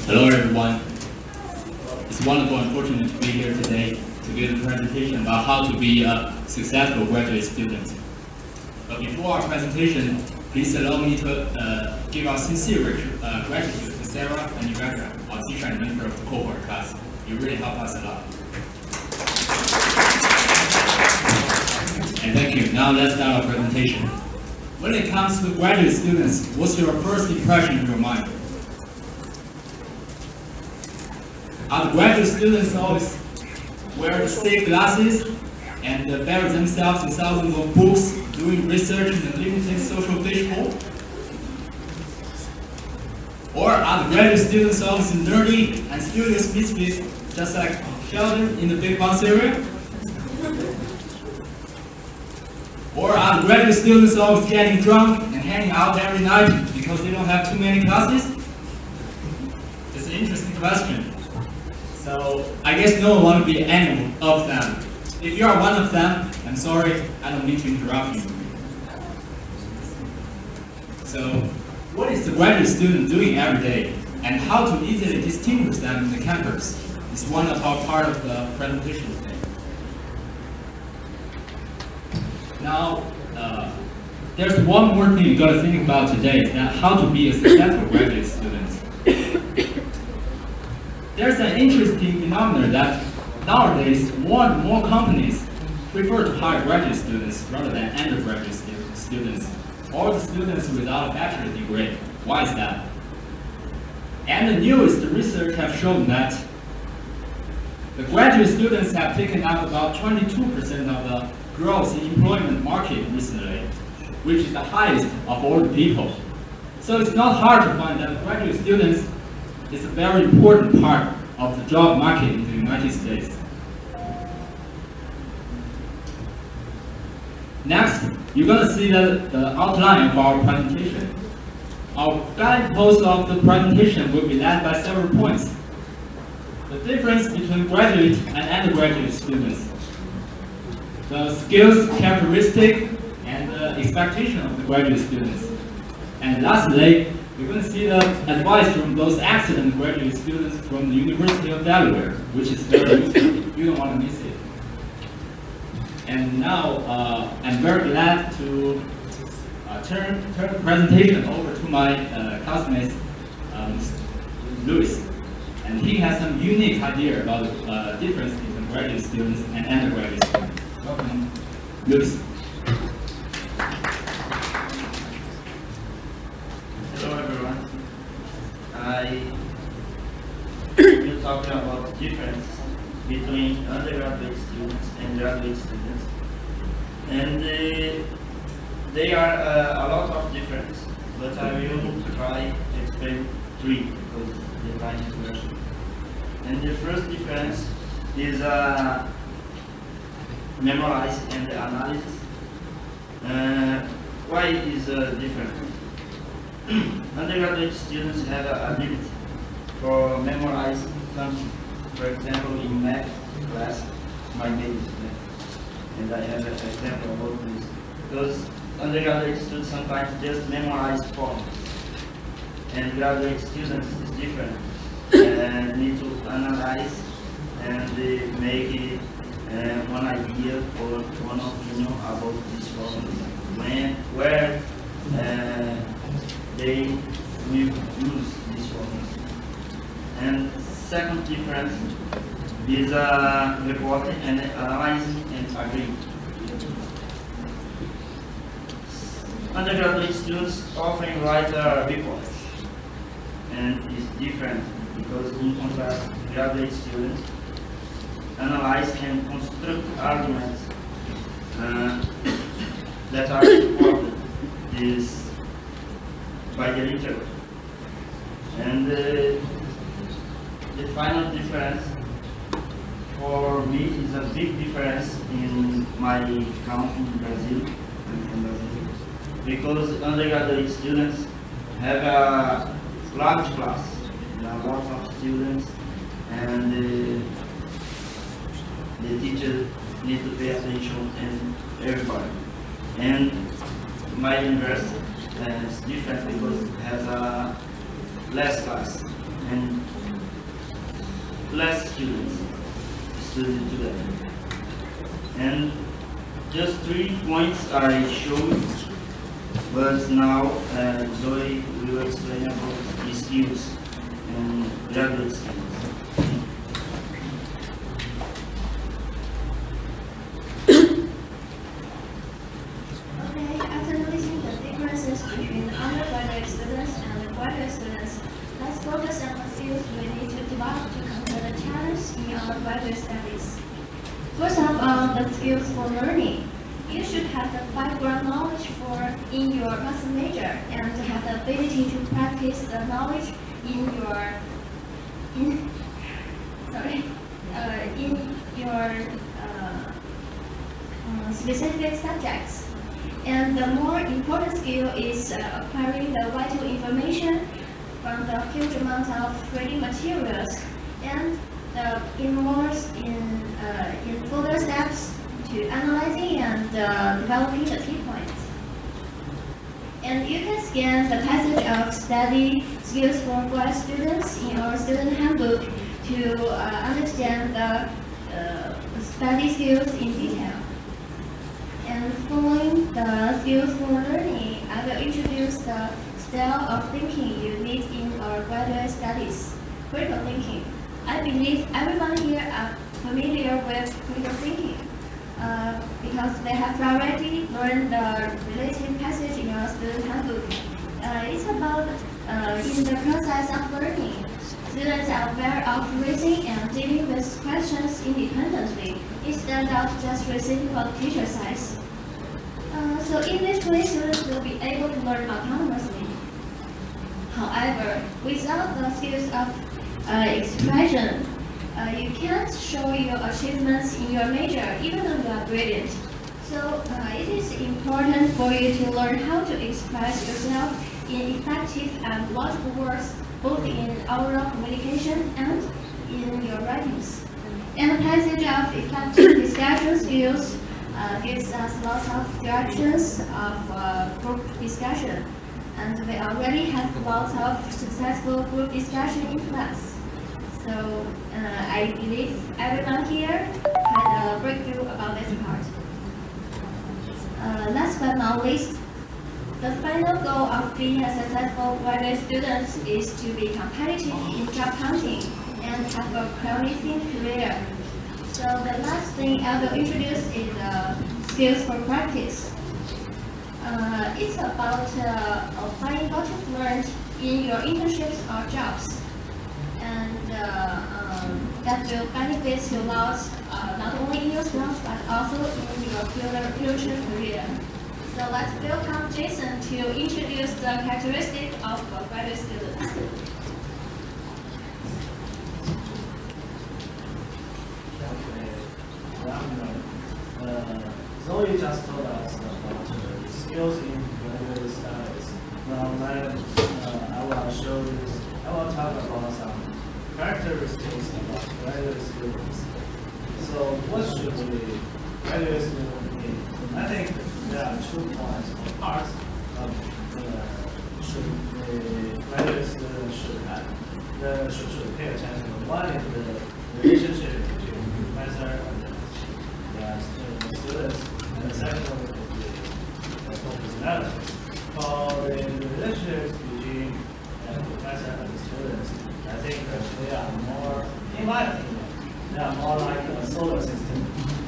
Hello everyone. It's wonderful and fortunate to be here today to give a presentation about how to be a successful graduate student. But before our presentation, please allow me to give our sincere gratitude to Sarah and Rebecca, our teacher and mentor of the cohort class. You really helped us a lot. And thank you. Now let's start our presentation. When it comes to graduate students, what's your first impression in your mind? Are the graduate students always wear the thick glasses and bury themselves in thousands of books, doing research in a limited social fishbowl? Or are the graduate students always nerdy and studious misfits, just like Sheldon in the Big Bang Theory? Or are the graduate students always getting drunk and hanging out every night because they don't have too many classes? It's an interesting question. So I guess no one wants to be any of them. If you are one of them, I'm sorry, I don't mean to interrupt you. So what is the graduate student doing every day, and how to easily distinguish them in the campus is one of our part of the presentation today. Now, there's one more thing you got to think about today, is that how to be a successful graduate student. There's an interesting phenomenon that nowadays more and more companies prefer to hire graduate students rather than undergraduate students, or the students without a bachelor's degree. Why is that? And the newest research have shown that the graduate students have taken up about 22% of the growth in employment market recently, which is the highest of all the people. So it's not hard to find that graduate students is a very important part of the job market in the United States. Next, you're going to see the outline of our presentation. Our guidepost of the presentation will be led by several points. The difference between graduate and undergraduate students, the skills, characteristic, and the expectation of the graduate students. And lastly, we're going to see the advice from those excellent graduate students from the University of Delaware, which is very useful. You don't want to miss it. And now, I'm very glad to turn the presentation over to my classmate, Louis. And he has some unique idea about the difference between graduate students and undergraduate students. Welcome, Louis. Hello everyone. I will talk about the difference between undergraduate students and graduate students. And they are a lot of difference, but I will try to explain three because the time is rushing. And the first difference is memorize and analysis. Why is different? Undergraduate students have a ability for memorize something. For example, in math class, my name is math, and I have an example about this. Because undergraduate students sometimes just memorize formulas, and graduate students is different and need to analyze and make it one idea or one opinion about this formula, where they will use this formula. And second difference is reporting and analyzing and agreeing. Undergraduate students often write reports, and it's different because in contrast, graduate students analyze and construct arguments that are supported by the literature. And the final difference for me is a big difference in my country in Brazil. I'm from Brazil. Because undergraduate students have a large class, there are lots of students, and the teacher needs to pay attention and everybody. And my university is different because it has a less class. and less students study together. And just 3 points I showed, but now Zoe will explain about the skills and graduate skills. Okay, after noticing the differences between undergraduate students and graduate students, let's focus on the skills we need to develop to counter the challenges in our graduate studies. First of all, the skills for learning. You should have the background knowledge in your master major and have the ability to practice the knowledge in your specific subjects. And the more important skill is acquiring the vital information from the huge amount of reading materials and involves in further steps to analyzing and developing the key points. And you can scan the passage of study skills for grad students in our student handbook to understand the study skills in detail. And following the skills for learning, I will introduce the style of thinking you need in our graduate studies. Critical thinking. I believe everyone here are familiar with critical thinking because they have already learned the related passage in our student handbook. It's about in the process of learning. Students are aware of reasoning and dealing with questions independently instead of just receiving what the teacher says. So in this way, students will be able to learn autonomously. However, without the skills of expression, you can't show your achievements in your major even though you are brilliant. So it is important for you to learn how to express yourself in effective and logical words, both in oral communication and in your writings. And the passage of effective discussion skills gives us lots of directions of group discussion. And we already have lots of successful group discussion in class. So I believe everyone here had a breakthrough about this part. Last but not least, the final goal of being a successful graduate student is to be competitive in job hunting and have a promising career. So the last thing I will introduce is skills for practice. It's about applying what you've learned in your internships or jobs, and that will benefit you lots, not only in your jobs but also in your future career. So let's welcome Jason to introduce the characteristics of graduate students. Zoe just told us about the skills in graduate studies. Now, I will talk about some characteristics about graduate students. So, what should the graduate student need? I think there are 2 points or parts of the graduate student should have. Should pay attention. One is the relationship between professor and the students, and the second one is the personality. For the relationships between the professor and the students, I think that they are more, in my opinion, they are more like a solar system.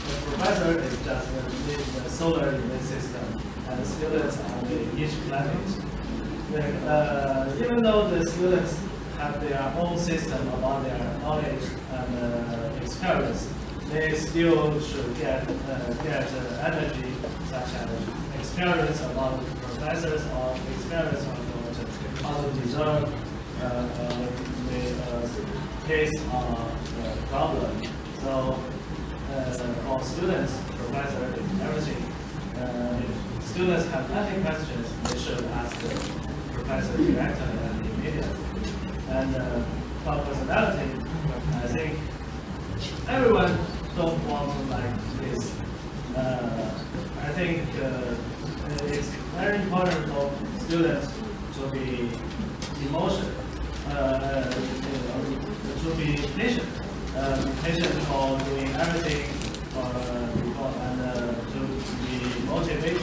The professor is just the solar system, and the students are each planet. Even though the students have their own system about their knowledge and experience, they still should get energy such as experience about professors or experience on how to deserve the case or the problem. So for students, professor is everything. If students have any questions, they should ask the professor directly and immediately. And for personality, I think everyone don't want to like this. I think it's very important for students to be emotional. to be patient, patient for doing everything, and to be motivate.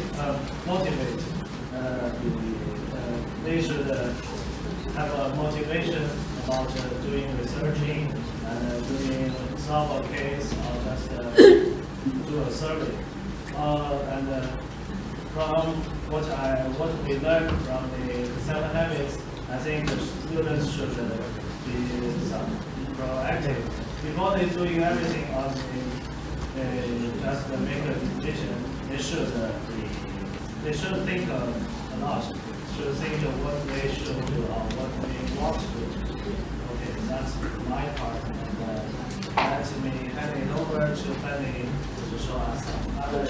They should have a motivation about doing researching and doing solve a case or just do a survey. And from what we learned from the 7 habits, I think the students should be some proactive before they doing everything on the just make a decision. They should think a lot. Should think of what they should do or what they want to do. Okay, that's my part. And let me hand it over to Penny to show us some other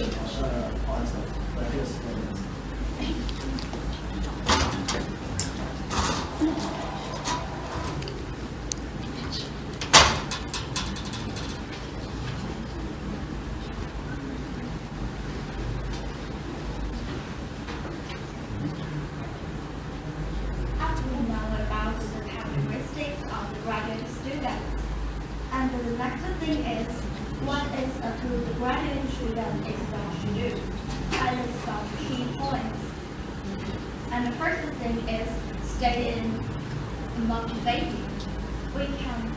points of previous students. After we know about the characteristics of the graduate students, and the next thing is, what is a good graduate student expected to do? And some key points. And the first thing is staying motivated. We can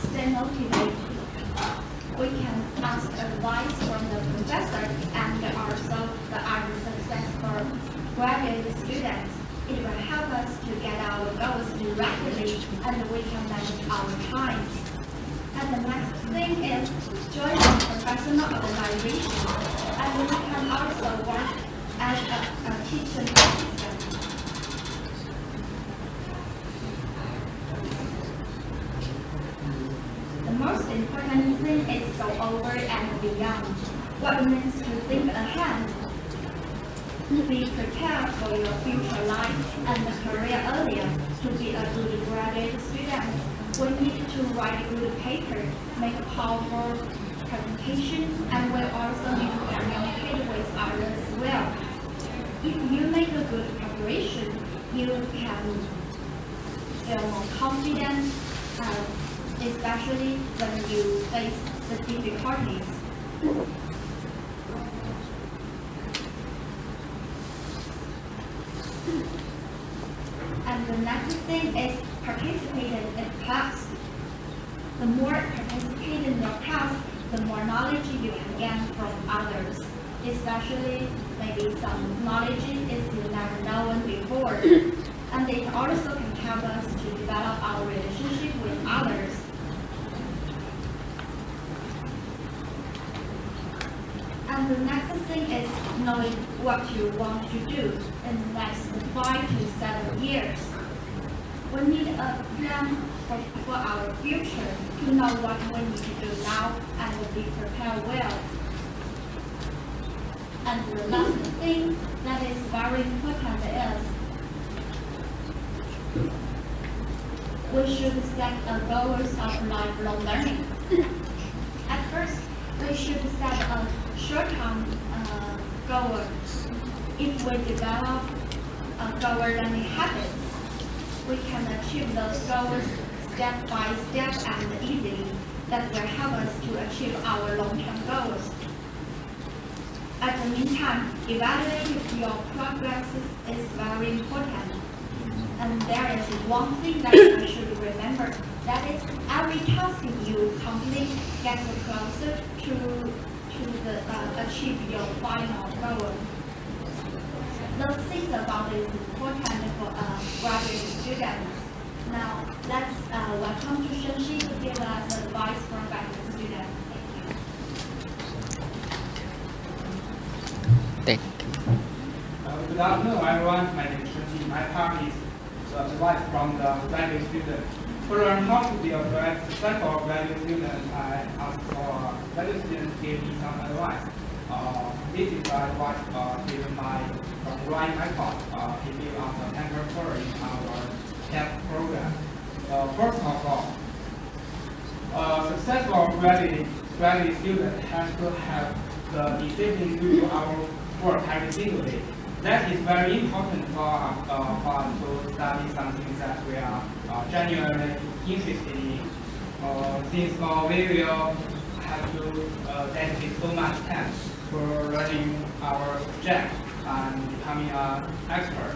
stay motivated. We can ask advice from the professor and also the other successful graduate students. It will help us to get our goals directly and we can manage our time. And the next thing is join a professional organization and we can also work as a teaching assistant. The most important thing is go over and beyond. What it means to think ahead. Be prepared for your future life and career earlier. To be a good graduate student, we need to write a good paper, make a powerful presentation, and we also need to communicate with others well. If you make a good preparation, you can feel more confident, especially when you face the difficulties. And the next thing is participating in class. The more participate in your class, the more knowledge you can gain from others. Especially maybe some knowledge is you never known before. And it also can help us to develop our relationship with others. And the next thing is knowing what you want to do in the next 5 to 7 years. We need a plan for our future to know what we need to do now and be prepared well. And the last thing that is very important is we should set a goals of lifelong learning. At first, we should set a short-term goal. If we develop goal learning habits, we can achieve those goals step by step and easily. That will help us to achieve our long-term goals. At the meantime, evaluating your progress is very important. And there is one thing that you should remember, that is every task you complete gets closer to achieve your final goal. Those things about is important for graduate students. Now, let's welcome to Shenxi to give us advice for graduate students. Thank you. Good afternoon, everyone. My name is Shenxi. My part is advice from the graduate student. To learn how to be a successful graduate student, I asked for graduate students to give me some advice. This is advice given from Ryan Icott. He gave us a temporary in our CAP program. First of all, a successful graduate student has to have the discipline to do our work every single day. That is very important for us to study something that we are genuinely interested in. Since we will have to dedicate so much time for learning our subject and becoming an expert.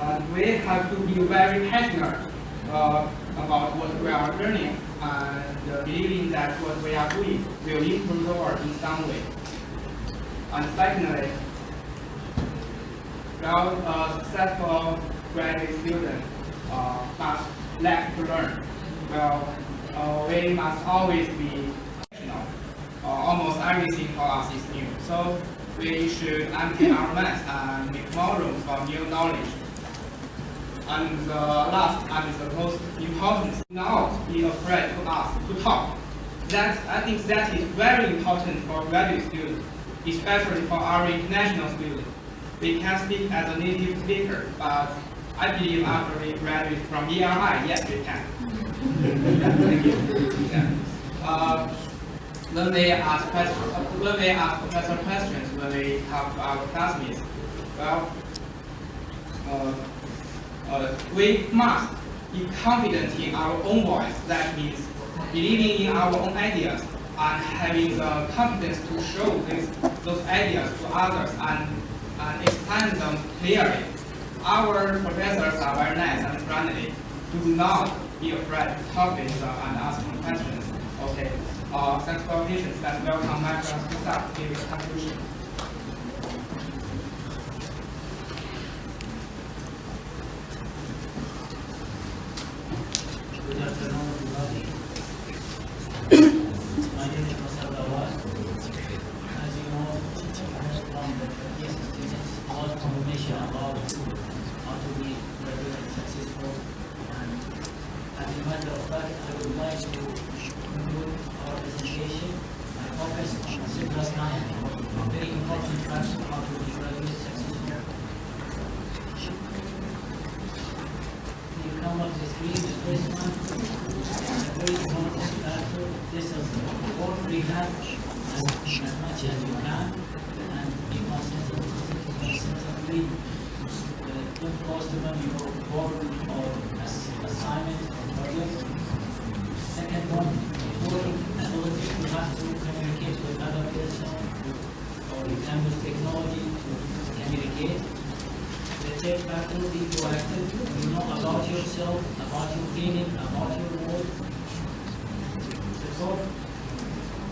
And we have to be very passionate about what we are learning and believing that what we are doing will improve the world in some way. And secondly, well, a successful graduate student must like to learn. Well, we must always be professional. Almost everything for us is new. So we should empty our minds and make more room for new knowledge. And the last and the most important, not be afraid to ask, to talk. I think that is very important for graduate students, especially for our international students. We can speak as a native speaker, but I believe after we graduate from ERI, yes, we can. Thank you. Yeah. When we ask professor questions, when we talk to our classmates, well, we must be confident in our own voice. That means believing in our own ideas and having the confidence to show those ideas to others and explain them clearly. Our professors are very nice and friendly. Do not be afraid to talk with them and ask them questions. Okay. Thanks for your patience. Let's welcome my class to start give a conclusion. Good afternoon, everybody. My name is Masad Awad. As you know, I have from the previous students a lot of information about how to be graduate successful. And as a matter of fact, I would like to conclude our presentation by focus on C++, a very important factor how to be graduate successful. You come up with three, the first one is a very important factor. This is work we have as much as you can and be constantly don't postpone your work or assignment or project. Second one, working ability, you have to communicate with other person or you can use technology to communicate. The third factor, be proactive. You know about yourself, about your feeling, about your work. The fourth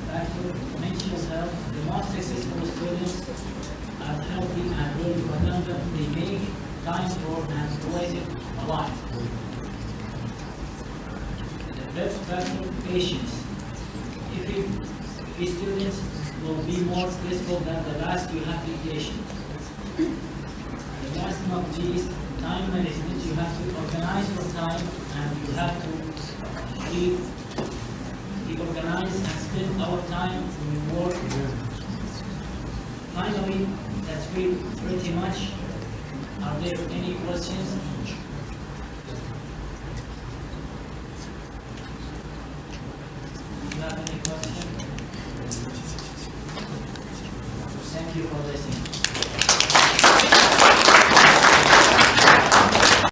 factor, mental health. The most successful students are healthy and well independent. They make time for and quality of life. The fifth factor, patience. If students will be more stressful than the last, you have to be patient. Last but not least, time management. You have to organize your time and you have to be organized and spend our time in work. Finally, that's pretty much. Are there any questions? Do you have any questions?